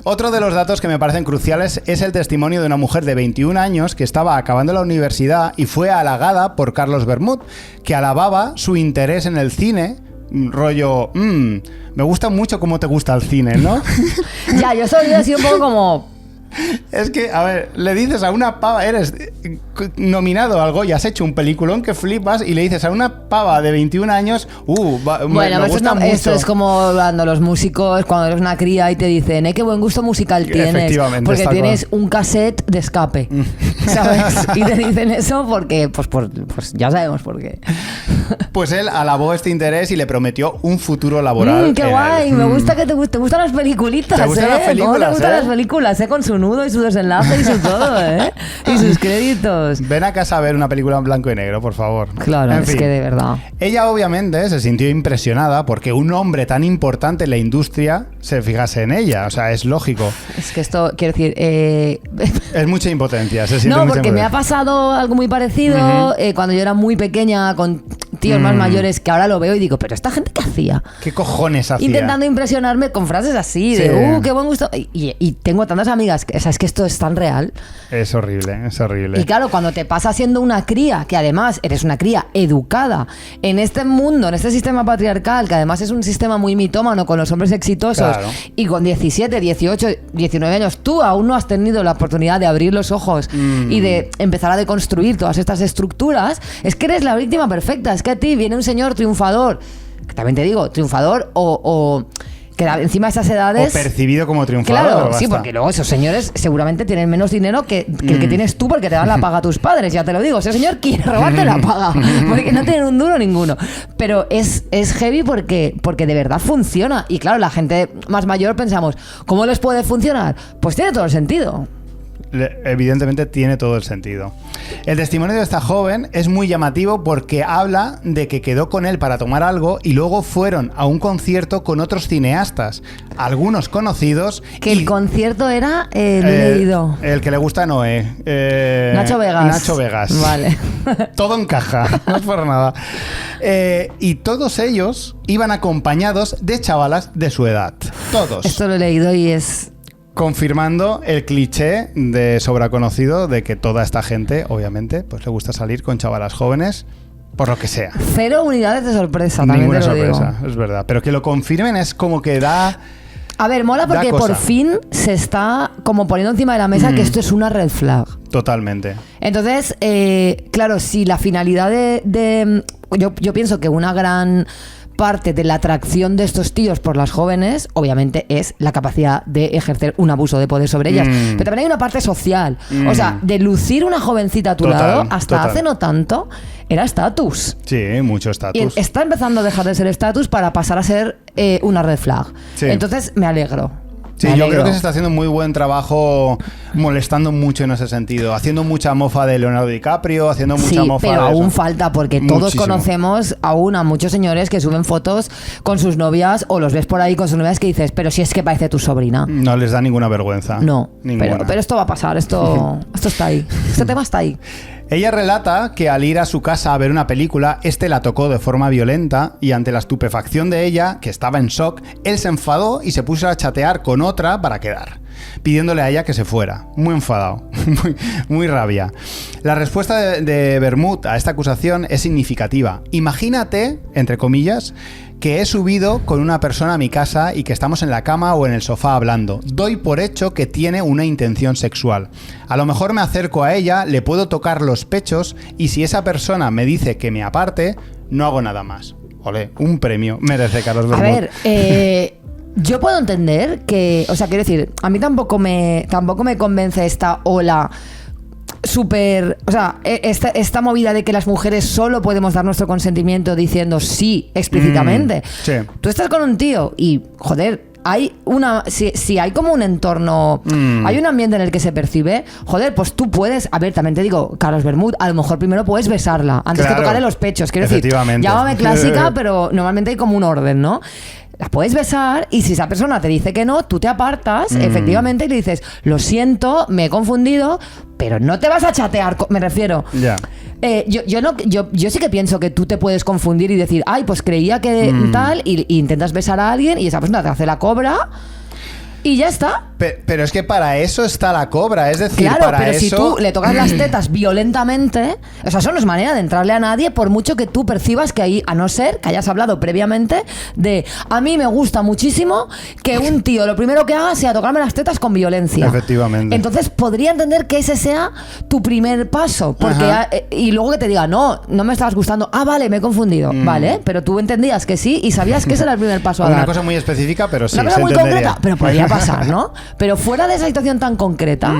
Otro de los datos que me parecen cruciales es el testimonio de una mujer de 21 años que estaba acabando la universidad y fue halagada por Carlos Bermud, que alababa su interés en el cine, rollo, me gusta mucho cómo te gusta el cine, ¿no? Ya, yo soy así un poco como... Es que, a ver, le dices a una pava, eres nominado al Goya, has hecho un peliculón que flipas, y le dices a una pava de 21 años, me gusta mucho. Esto es como cuando los músicos, cuando eres una cría y te dicen, qué buen gusto musical tienes, porque tienes un cassette de escape, ¿sabes? Y te dicen eso porque, pues ya sabemos por qué. Pues él alabó este interés y le prometió un futuro laboral. ¡Qué guay! Me gusta que te gustan las peliculitas, ¿Te gustan las películas, ¿Cómo te gustan las películas, con su nudo y su desenlace y su todo, y sus créditos. Ven a casa a ver una película en blanco y negro, por favor. Claro, en fin, que de verdad. Ella obviamente se sintió impresionada porque un hombre tan importante en la industria se fijase en ella, o sea, es lógico. Es que esto, quiero decir... Es mucha impotencia, se siente No, mucha porque impotencia. me ha pasado algo muy parecido cuando yo era muy pequeña con tíos más mayores, que ahora lo veo y digo, pero ¿esta gente qué hacía? ¿Qué cojones hacía? Intentando impresionarme con frases así, de qué buen gusto. Y tengo tantas amigas, es que esto es tan real. Es horrible, es horrible. Y claro, cuando te pasa siendo una cría, que además eres una cría educada en este mundo, en este sistema patriarcal, que además es un sistema muy mitómano con los hombres exitosos, claro. Y con 17, 18, 19 años, tú aún no has tenido la oportunidad de abrir los ojos y de empezar a deconstruir todas estas estructuras, es que eres la víctima perfecta. Es que a ti viene un señor triunfador, que también te digo, triunfador o que encima de esas edades... O percibido como triunfador. Claro, sí, porque luego esos señores seguramente tienen menos dinero que el que tienes tú, porque te dan la paga a tus padres, ya te lo digo. Ese señor quiere robarte la paga, porque no tienen un duro ninguno. Pero es heavy porque de verdad funciona. Y claro, la gente más mayor pensamos, ¿cómo les puede funcionar? Pues tiene todo el sentido. Evidentemente tiene todo el sentido. El testimonio de esta joven es muy llamativo porque habla de que quedó con él para tomar algo y luego fueron a un concierto con otros cineastas, algunos conocidos. Que el concierto era, lo he leído. El que le gusta a Noé. Nacho Vegas. Nacho Vegas. Vale. Todo encaja, no es por nada. Y todos ellos iban acompañados de chavalas de su edad. Todos. Esto lo he leído y es... Confirmando el cliché de sobreconocido de que toda esta gente, obviamente, pues le gusta salir con chavalas jóvenes, por lo que sea. 0 unidades de sorpresa, también ninguna te lo sorpresa, digo. Es verdad. Pero que lo confirmen es como que da... A ver, mola porque por fin se está como poniendo encima de la mesa que esto es una red flag. Totalmente. Entonces, claro, si la finalidad yo pienso que una gran parte de la atracción de estos tíos por las jóvenes, obviamente, es la capacidad de ejercer un abuso de poder sobre ellas. Pero también hay una parte social. O sea, de lucir una jovencita a tu lado, hasta hace no tanto, era estatus. Sí, mucho estatus. Y está empezando a dejar de ser estatus para pasar a ser una red flag. Sí. Entonces, me alegro. Sí, yo creo que se está haciendo muy buen trabajo molestando mucho en ese sentido, haciendo mucha mofa de Leonardo DiCaprio, haciendo mucha mofa pero de aún eso. Falta, porque todos conocemos aún a muchos señores que suben fotos con sus novias o los ves por ahí con sus novias que dices, pero si es que parece tu sobrina. No les da ninguna vergüenza. No, pero esto va a pasar, esto está ahí, este tema está ahí. Ella relata que al ir a su casa a ver una película, la tocó de forma violenta y ante la estupefacción de ella, que estaba en shock, él se enfadó y se puso a chatear con otra para quedar, pidiéndole a ella que se fuera. Muy enfadado, muy rabia. La respuesta de Bermud a esta acusación es significativa. Imagínate, entre comillas, que he subido con una persona a mi casa y que estamos en la cama o en el sofá hablando. Doy por hecho que tiene una intención sexual. A lo mejor me acerco a ella, le puedo tocar los pechos y si esa persona me dice que me aparte, no hago nada más. Olé, un premio merece Carlos Bermud. A ver, yo puedo entender que, o sea, quiero decir, a mí tampoco me convence esta ola súper, o sea, esta movida de que las mujeres solo podemos dar nuestro consentimiento diciendo sí explícitamente. Sí. Tú estás con un tío y, joder, hay si hay como un entorno, hay un ambiente en el que se percibe, joder, pues tú puedes, a ver, también te digo, Carlos Bermud, a lo mejor primero puedes besarla antes que tocarle los pechos, quiero decir, llámame clásica, pero normalmente hay como un orden, ¿no? La puedes besar y si esa persona te dice que no, tú te apartas, efectivamente, y le dices, lo siento, me he confundido, pero no te vas a chatear, me refiero. Ya. Yo sí que pienso que tú te puedes confundir y decir, ay, pues creía que tal, y intentas besar a alguien y esa persona te hace la cobra y ya está. Pero es que para eso está la cobra, es decir, claro, para pero eso... si tú le tocas las tetas violentamente, o sea, eso no es manera de entrarle a nadie, por mucho que tú percibas que ahí, a no ser que hayas hablado previamente de, a mí me gusta muchísimo que un tío lo primero que haga sea tocarme las tetas con violencia. Efectivamente. Entonces podría entender que ese sea tu primer paso, porque y luego que te diga, no me estabas gustando, vale, me he confundido, vale, pero tú entendías que sí y sabías que ese era el primer paso a dar. Una cosa muy específica, pero sí, una cosa muy concreta, pero podría pasar, ¿no? Pero fuera de esa situación tan concreta,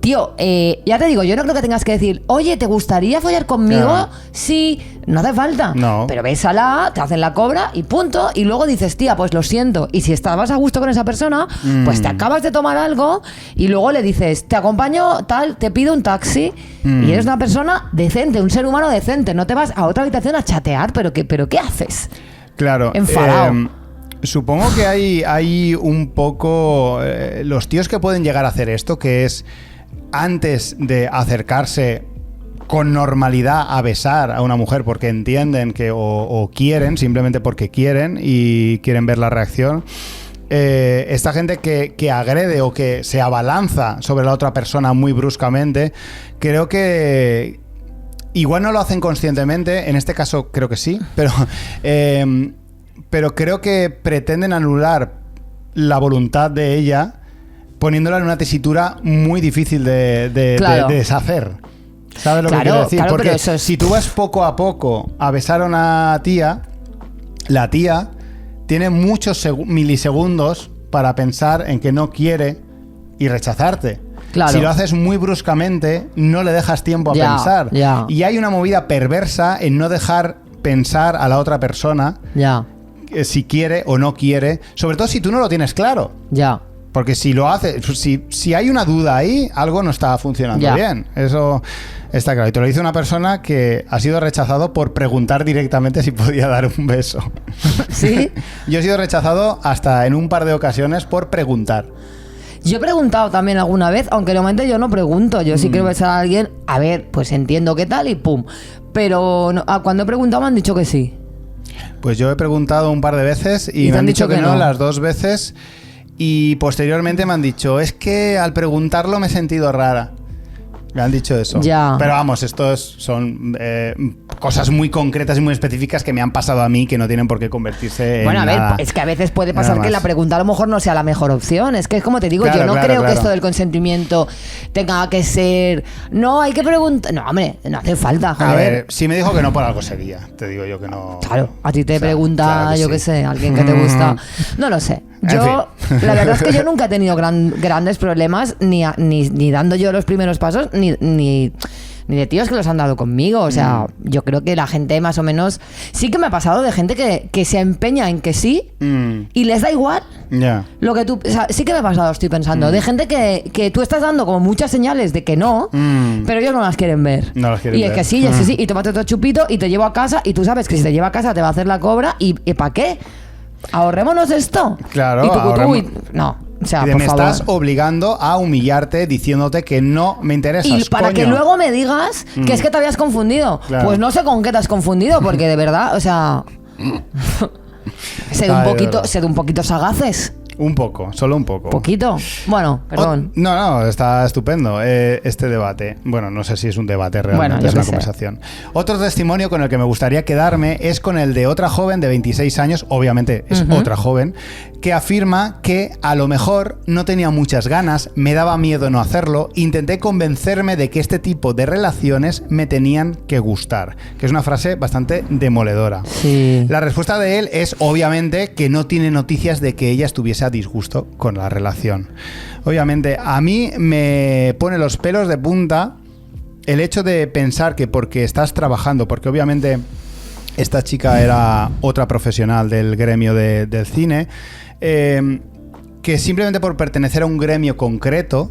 tío, ya te digo, yo no creo que tengas que decir, oye, ¿te gustaría follar conmigo? Claro. Sí, no hace falta. No. Pero bésala, te hacen la cobra y punto. Y luego dices, tía, pues lo siento. Y si estabas a gusto con esa persona, pues te acabas de tomar algo y luego le dices, te acompaño, tal, te pido un taxi. Y eres una persona decente, un ser humano decente. No te vas a otra habitación a chatear, pero ¿qué haces? Claro. Enfadado. Supongo que hay un poco los tíos que pueden llegar a hacer esto, que es antes de acercarse con normalidad a besar a una mujer porque entienden que o quieren, simplemente porque quieren y quieren ver la reacción. Esta gente que agrede o que se abalanza sobre la otra persona muy bruscamente, creo que igual no lo hacen conscientemente, en este caso creo que sí, pero creo que pretenden anular la voluntad de ella poniéndola en una tesitura muy difícil de deshacer. ¿Sabes lo que quiero decir? Claro, porque eso es... si tú vas poco a poco a besar a una tía, la tía tiene muchos milisegundos para pensar en que no quiere y rechazarte. Claro. Si lo haces muy bruscamente, no le dejas tiempo a pensar. Y hay una movida perversa en no dejar pensar a la otra persona si quiere o no quiere, sobre todo si tú no lo tienes claro. Porque si lo haces, si hay una duda ahí, algo no está funcionando bien. Eso está claro. Y te lo dice una persona que ha sido rechazado por preguntar directamente si podía dar un beso. ¿Sí? Yo he sido rechazado hasta en un par de ocasiones por preguntar. Yo he preguntado también alguna vez, aunque normalmente yo no pregunto. Yo si quiero besar a alguien, a ver, pues entiendo qué tal y pum. Pero cuando he preguntado me han dicho que sí. Pues yo he preguntado un par de veces y me han dicho que no las dos veces. Y posteriormente me han dicho, es que al preguntarlo me he sentido rara. Me han dicho eso. Pero vamos, estos son cosas muy concretas y muy específicas que me han pasado a mí que no tienen por qué convertirse en bueno, a ver, nada, es que a veces puede pasar que la pregunta a lo mejor no sea la mejor opción. Es que es como te digo, claro, yo no claro, creo claro. que esto del consentimiento tenga que ser... No, hay que preguntar... No, hombre, no hace falta, joder. A ver, si me dijo que no por algo sería, te digo yo que no. Claro, a ti te O sea, pregunta, claro que yo sí. qué sé, alguien que te gusta. No lo sé. Yo, En fin. la verdad es que yo nunca he tenido grandes problemas, ni dando yo los primeros pasos, ni de tíos que los han dado conmigo. O sea, yo creo que la gente más o menos... Sí que me ha pasado de gente que se empeña en que sí y les da igual Ya. lo que tú... O sea, sí que me ha pasado, estoy pensando, de gente que tú estás dando como muchas señales de que no, pero ellos no las quieren ver. No las quieren y es ver. que sí, y es que sí, y tómate otro chupito y te llevo a casa y tú sabes que si te lleva a casa te va a hacer la cobra y ¿para qué? Ahorrémonos esto. Claro, y tú, ahorremos. no. O sea, Y por me favor. estás obligando a humillarte diciéndote que no me interesas, Y para coño. que luego me digas que es que te habías confundido. Claro. Pues no sé con qué te has confundido, porque de verdad, o sea... Sé un poquito sagaces. Un poco, solo un poco. Poquito. Bueno, perdón. No, está estupendo este debate. Bueno, no sé si es un debate realmente, Bueno, yo es una qué sé. conversación. Otro testimonio con el que me gustaría quedarme es con el de otra joven de 26 años, obviamente es otra joven, que afirma que a lo mejor no tenía muchas ganas, me daba miedo no hacerlo, intenté convencerme de que este tipo de relaciones me tenían que gustar, que es una frase bastante demoledora. Sí. La respuesta de él es obviamente que no tiene noticias de que ella estuviese a disgusto con la relación. Obviamente, a mí me pone los pelos de punta el hecho de pensar que porque estás trabajando, porque obviamente esta chica era otra profesional del gremio del cine, que simplemente por pertenecer a un gremio concreto,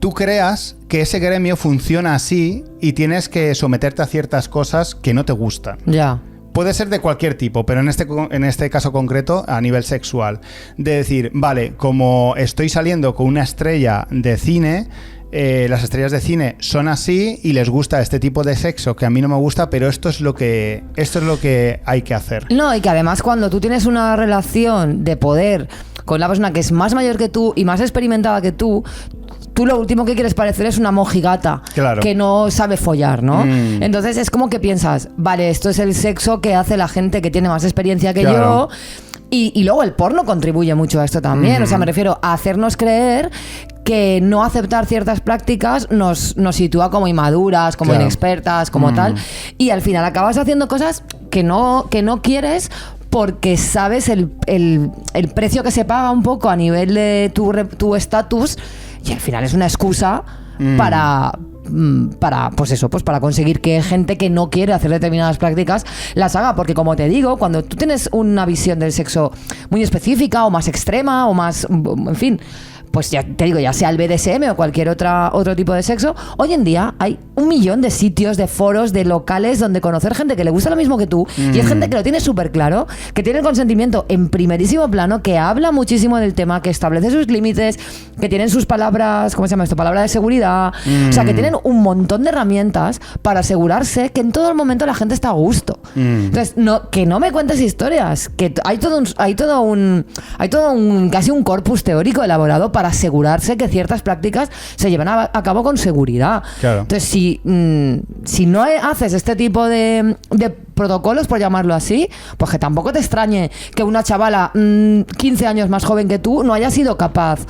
tú creas que ese gremio funciona así y tienes que someterte a ciertas cosas que no te gustan. Ya. Puede ser de cualquier tipo, pero en este caso concreto a nivel sexual. De decir, vale, como estoy saliendo con una estrella de cine, las estrellas de cine son así y les gusta este tipo de sexo que a mí no me gusta, pero esto es lo que hay que hacer. No, y que además cuando tú tienes una relación de poder con la persona que es más mayor que tú y más experimentada que tú lo último que quieres parecer es una mojigata, claro, que no sabe follar, ¿no? Entonces es como que piensas, vale, esto es el sexo que hace la gente que tiene más experiencia que claro, yo. Y luego el porno contribuye mucho a esto también. O sea, me refiero a hacernos creer que no aceptar ciertas prácticas nos sitúa como inmaduras, como claro, inexpertas, como tal. Y al final acabas haciendo cosas que no quieres porque sabes el precio que se paga un poco a nivel de tu estatus, y al final es una excusa para pues eso, pues para conseguir que gente que no quiere hacer determinadas prácticas las haga, porque como te digo, cuando tú tienes una visión del sexo muy específica o más extrema o más, en fin, pues ya te digo, ya sea el BDSM o cualquier otro tipo de sexo, hoy en día hay 1 millón de sitios, de foros, de locales donde conocer gente que le gusta lo mismo que tú, y es gente que lo tiene súper claro, que tiene el consentimiento en primerísimo plano, que habla muchísimo del tema, que establece sus límites, que tienen sus palabras, ¿cómo se llama esto? Palabra de seguridad, o sea, que tienen un montón de herramientas para asegurarse que en todo el momento la gente está a gusto. Entonces, que no me cuentes historias, que hay todo un casi un corpus teórico elaborado para asegurarse que ciertas prácticas se llevan a cabo con seguridad. Claro. Entonces, si no haces este tipo de protocolos, por llamarlo así, pues que tampoco te extrañe que una chavala 15 años más joven que tú no haya sido capaz.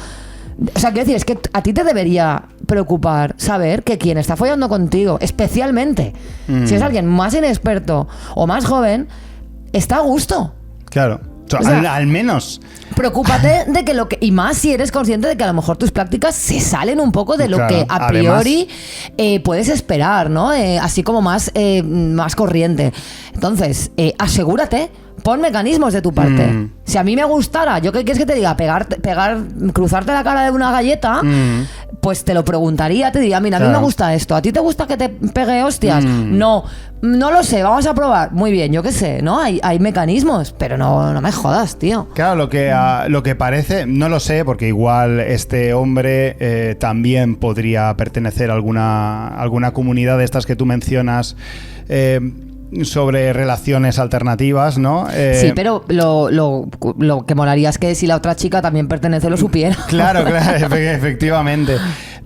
O sea, quiero decir, es que a ti te debería preocupar saber que quien está follando contigo, especialmente si es alguien más inexperto o más joven, está a gusto. Claro. O sea, al menos. Preocúpate de que y más si eres consciente de que a lo mejor tus prácticas se salen un poco de lo claro, que a priori puedes esperar, ¿no? Así como más corriente. Entonces, asegúrate, pon mecanismos de tu parte. Si a mí me gustara, ¿yo qué quieres que te diga? Cruzarte la cara de una galleta, pues te lo preguntaría, te diría, mira, a mí me gusta esto, ¿a ti te gusta que te pegue hostias? No lo sé, vamos a probar. Muy bien, yo qué sé, ¿no? Hay mecanismos, pero no me jodas, tío. Claro, lo que parece, no lo sé, porque igual este hombre también podría pertenecer a alguna comunidad de estas que tú mencionas, sobre relaciones alternativas, ¿no? Sí, pero lo que molaría es que si la otra chica también pertenece lo supiera. Claro, efectivamente.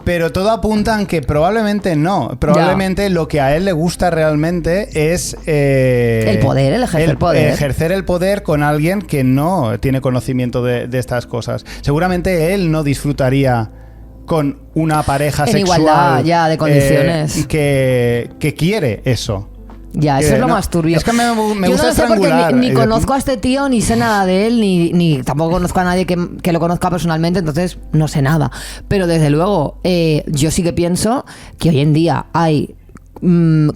Pero todo apunta en que probablemente no. Probablemente lo que a él le gusta realmente es... el poder, el ejercer poder. Ejercer el poder con alguien que no tiene conocimiento de estas cosas. Seguramente él no disfrutaría con una pareja en sexual... igualdad ya de condiciones. Que quiere eso. Ya, eso es lo más turbio. Es que me gusta no sé estrangular. Porque ni conozco a este tío, ni sé nada de él, ni tampoco conozco a nadie que lo conozca personalmente, entonces no sé nada. Pero desde luego, yo sí que pienso que hoy en día hay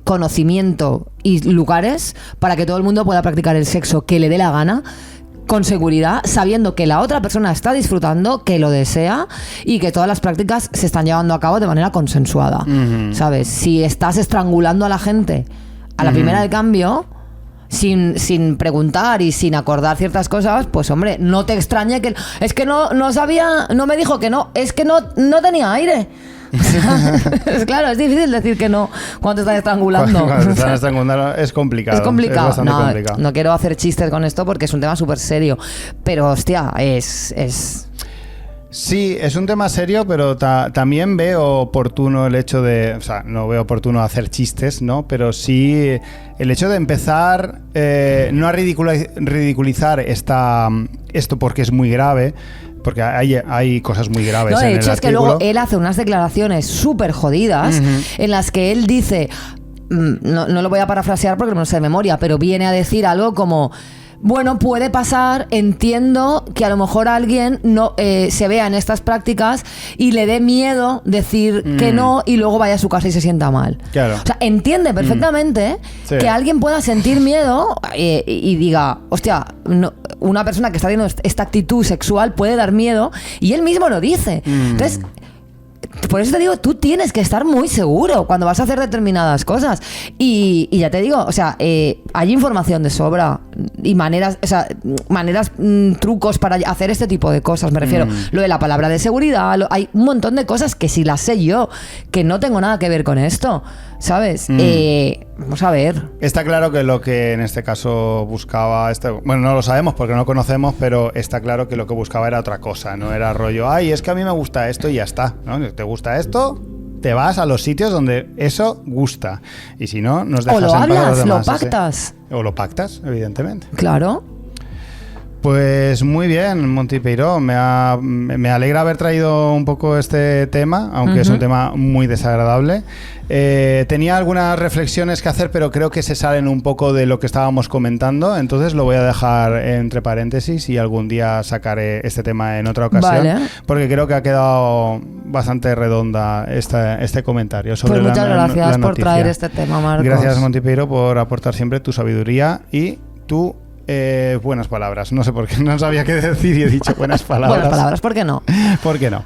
conocimiento y lugares para que todo el mundo pueda practicar el sexo que le dé la gana, con seguridad, sabiendo que la otra persona está disfrutando, que lo desea y que todas las prácticas se están llevando a cabo de manera consensuada. ¿Sabes? Si estás estrangulando a la gente a la primera de cambio, sin preguntar y sin acordar ciertas cosas, pues hombre, no te extrañe que... Es que no sabía, no me dijo que no, es que no tenía aire. Claro, es difícil decir que no cuando te estás estrangulando. Cuando te están estrangulando es complicado. Es complicado. Es bastante complicado. No quiero hacer chistes con esto porque es un tema súper serio. Pero hostia, es... Sí, es un tema serio, pero también veo oportuno el hecho de... O sea, no veo oportuno hacer chistes, ¿no? Pero sí el hecho de empezar no a ridiculizar esto porque es muy grave, porque hay cosas muy graves en el artículo. De hecho, es que luego él hace unas declaraciones súper jodidas en las que él dice... No lo voy a parafrasear porque no sé de memoria, pero viene a decir algo como... Bueno, puede pasar, entiendo que a lo mejor alguien no se vea en estas prácticas y le dé miedo decir que no y luego vaya a su casa y se sienta mal. Claro. O sea, entiende perfectamente que alguien pueda sentir miedo y diga, hostia, una persona que está teniendo esta actitud sexual puede dar miedo, y él mismo lo dice. Entonces... Por eso te digo, tú tienes que estar muy seguro cuando vas a hacer determinadas cosas. Y ya te digo, o sea, hay información de sobra y maneras, trucos para hacer este tipo de cosas. Me refiero, lo de la palabra de seguridad, hay un montón de cosas que si las sé yo, que no tengo nada que ver con esto, ¿sabes? Vamos a ver. Está claro que lo que en este caso buscaba... Bueno, no lo sabemos porque no lo conocemos, pero está claro que lo que buscaba era otra cosa. No era rollo, ay, es que a mí me gusta esto y ya está, ¿no? ¿Te gusta esto? Te vas a los sitios donde eso gusta. Y si no, nos dejas en paz a los demás. O lo hablas, lo pactas. O lo pactas, evidentemente. Claro. Pues muy bien, Monty Peiró. Me alegra haber traído un poco este tema, aunque es un tema muy desagradable. Tenía algunas reflexiones que hacer, pero creo que se salen un poco de lo que estábamos comentando, entonces lo voy a dejar entre paréntesis y algún día sacaré este tema en otra ocasión, vale, porque creo que ha quedado bastante redonda este comentario sobre pues muchas gracias por traer este tema, Marcos. Gracias, Monty Peiró, por aportar siempre tu sabiduría y tu buenas palabras. No sé por qué, no sabía qué decir y he dicho buenas palabras. Buenas palabras, ¿por qué no? ¿Por qué no?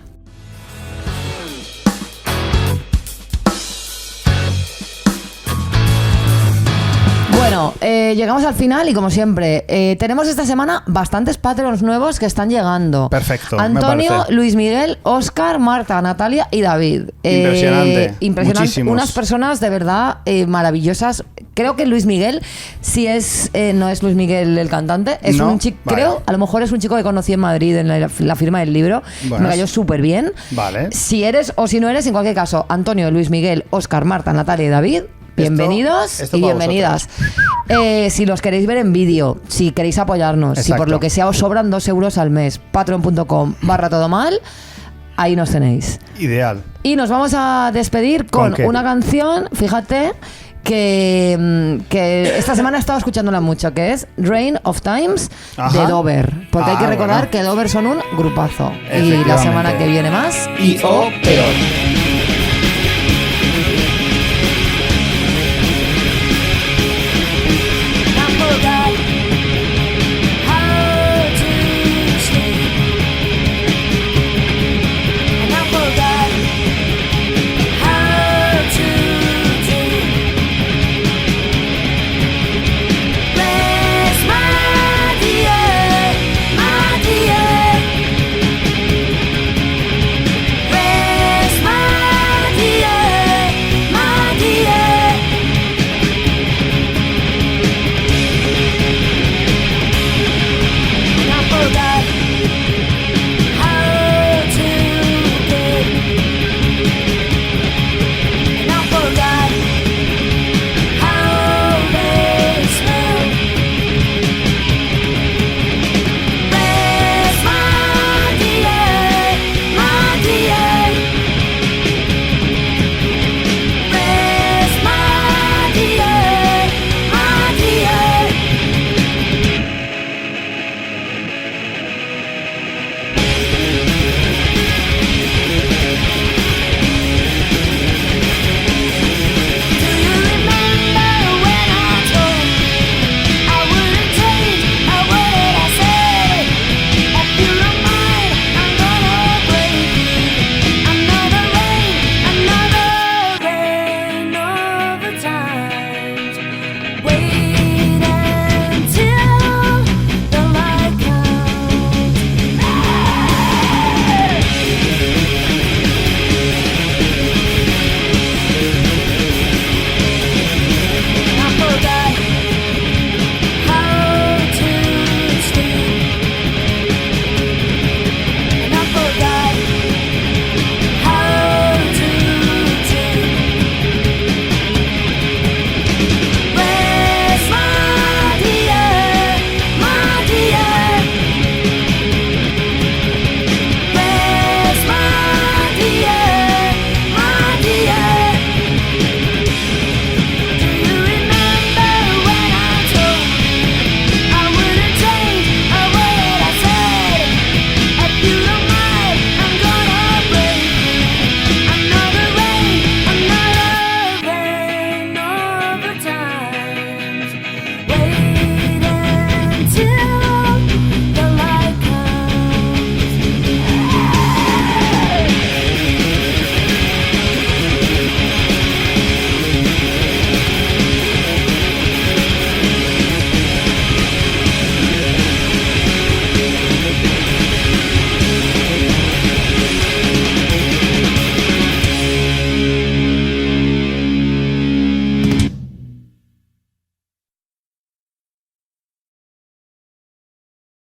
Bueno, llegamos al final y como siempre, tenemos esta semana bastantes Patreons nuevos que están llegando. Perfecto. Antonio, Luis Miguel, Óscar, Marta, Natalia y David. Impresionante. Impresionante. Unas personas de verdad maravillosas. Creo que Luis Miguel, si es no es Luis Miguel el cantante, es un chico, creo, a lo mejor es un chico que conocí en Madrid en la firma del libro. Bueno, me cayó súper bien. Vale. Si eres o si no eres, en cualquier caso, Antonio, Luis Miguel, Óscar, Marta, Natalia y David. Bienvenidos y bienvenidas. Si los queréis ver en vídeo, si queréis apoyarnos, si por lo que sea os sobran 2 euros al mes, patreon.com/todomal, ahí nos tenéis. Ideal. Y nos vamos a despedir con una canción, fíjate, que esta semana he estado escuchándola mucho, que es Rain of Times de Dover. Porque hay que recordar que Dover son un grupazo. Y la semana que viene más, y o peor.